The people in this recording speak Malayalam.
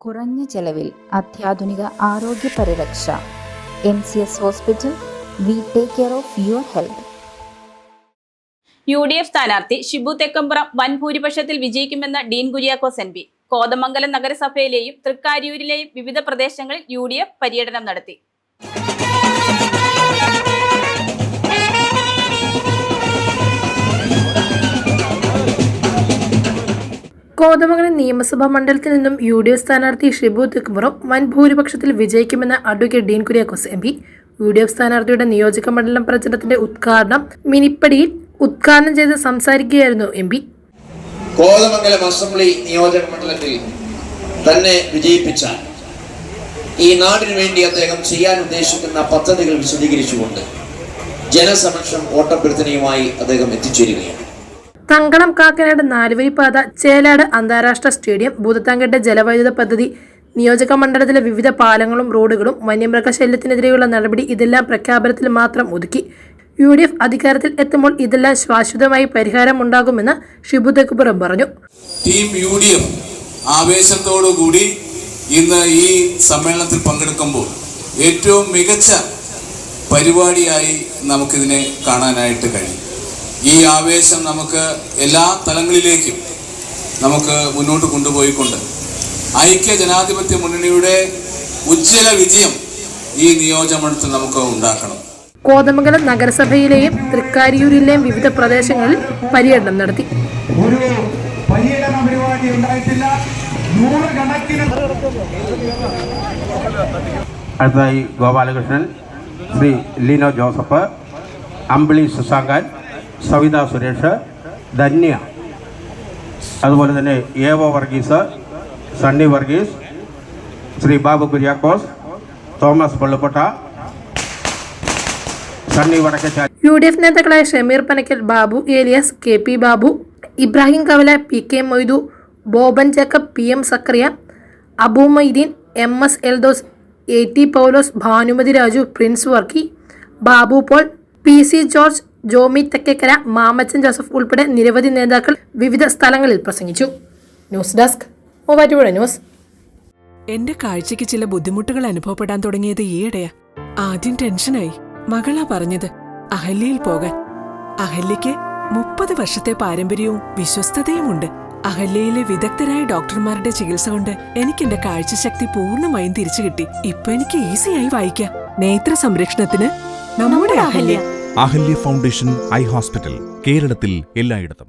കുറഞ്ഞ ചെലവിൽ അത്യാധുനിക ആരോഗ്യ പരിരക്ഷ. MCS hospital. We take care of your health. UDF സ്ഥാനാർത്ഥി ഷിബു തെക്കമ്പുറം വൻ ഭൂരിപക്ഷത്തിൽ വിജയിക്കുമെന്ന് ഡീൻ കുര്യാക്കോസ് MP. കോതമംഗലം നഗരസഭയിലെയും തൃക്കാര്യൂരിലെയും വിവിധ പ്രദേശങ്ങളിൽ UDF പര്യടനം നടത്തി. കോതമംഗലം നിയമസഭാ മണ്ഡലത്തിൽ നിന്നും UDF സ്ഥാനാർത്ഥി ഷിബു തെക്കമ്പുറം വൻ ഭൂരിപക്ഷത്തിൽ വിജയിക്കുമെന്ന് advocate Dean Kuriakose MP. UDF സ്ഥാനാർത്ഥിയുടെ നിയോജക മണ്ഡലം പ്രചരണത്തിന്റെ ഉദ്ഘാടനം മിനിപ്പടിയിൽ ഉദ്ഘാടനം ചെയ്ത് സംസാരിക്കുകയായിരുന്നു MP. കോതമംഗലം അസംബ്ലി നിയോജക മണ്ഡലത്തിൽ തന്നെ വിജയിപ്പിച്ചാൽ ഈ നാടിനു വേണ്ടി അദ്ദേഹം ചെയ്യാൻ ഉദ്ദേശിക്കുന്ന പദ്ധതികൾ വിശദീകരിച്ചുകൊണ്ട് ജനസമക്ഷം ഓട്ടഭ്യർത്ഥനയുമായി അദ്ദേഹം എത്തിച്ചേരുകയാണ്. തങ്കളം കാക്കനാട് നാലുവരിപ്പാത, ചേലാട് അന്താരാഷ്ട്ര സ്റ്റേഡിയം, ഭൂതത്താൻകെട്ട് ജലവൈദ്യുത പദ്ധതി, നിയോജക മണ്ഡലത്തിലെ വിവിധ പാലങ്ങളും റോഡുകളും, വന്യമൃഗശല്യത്തിനെതിരെയുള്ള നടപടി ഇതെല്ലാം പ്രഖ്യാപനത്തിൽ മാത്രം ഒതുക്കി. UDF അധികാരത്തിൽ എത്തുമ്പോൾ ഇതെല്ലാം ശാശ്വതമായി പരിഹാരമുണ്ടാകുമെന്ന് ഷിബു തെക്കമ്പുറം പറഞ്ഞു. ടീം UDF ആവേശത്തോടുകൂടി ഇന്ന് ഈ സമ്മേളനത്തിൽ പങ്കെടുക്കുമ്പോൾ ഏറ്റവും മികച്ച പരിപാടിയായി നമുക്കിതിനെ കാണാനായിട്ട് കഴിയും. ഈ ആവേശം നമുക്ക് എല്ലാ തലങ്ങളിലേക്കും നമുക്ക് മുന്നോട്ട് കൊണ്ടുപോയിക്കൊണ്ട് ഐക്യ ജനാധിപത്യ മുന്നണിയുടെ ഉജ്ജ്വല വിജയം ഈ നിയോജകമണ്ഡലത്തിൽ നമുക്ക് ഉണ്ടാക്കണം. കോതമംഗലം നഗരസഭയിലെയും തൃക്കാര്യൂരിലെയും വിവിധ പ്രദേശങ്ങളിൽ പര്യടനം നടത്തി. ഒരു പര്യടന പരിപാടി ഉണ്ടായിട്ടില്ല. അടുത്തതായി ഗോപാലകൃഷ്ണൻ, ശ്രീ ലീനോ ജോസഫ്, അമ്പിളി സുസാങ്കൻ, സവിത സുരേഷ്, ധന്യ, അതുപോലെ തന്നെ Evo Varghese, Sunny Varghese, Shri Babu Kuriakose, Thomas പള്ളുപ്പൊട്ട, Sunny വടക്കച്ചാൽ. UDF നേതാക്കളായ Shameer Panakkal, Babu Elias, KP Babu, Ibrahim Kavala, PK Moidu, Boban Jacob, PM Sakkariya, Abu Moideen, MS Eldhose, AT Paulose, Bhanumathi Raju, Prince Varkey, Babu Paul, PC George, Jomi Thekkekara, Mamachan Joseph ഉൾപ്പെടെ നിരവധി നേതാക്കൾ വിവിധ സ്ഥലങ്ങളിൽ പ്രസംഗിച്ചു. News desk, Muvattupuzha news. എന്റെ കാഴ്ചയ്ക്ക് ചില ബുദ്ധിമുട്ടുകൾ അനുഭവപ്പെടാൻ തുടങ്ങിയത് ഈയിടെയാ. ആദ്യം ടെൻഷനായി. മകളാ പറഞ്ഞത് അഹല്യയിൽ പോകാൻ. അഹല്യയ്ക്ക് 30 വർഷത്തെ പാരമ്പര്യവും വിശ്വസ്തതയുമുണ്ട്. അഹല്യയിലെ വിദഗ്ധരായ ഡോക്ടർമാരുടെ ചികിത്സ കൊണ്ട് എനിക്ക് എന്റെ കാഴ്ചശക്തി പൂർണ്ണമായും തിരിച്ചു കിട്ടി. ഇപ്പൊ എനിക്ക് ഈസിയായി വായിക്കാം. നേത്ര സംരക്ഷണത്തിന് നമ്മുടെ Ahalya. Ahalya foundation eye hospital, കേരളത്തിൽ എല്ലായിടത്തും.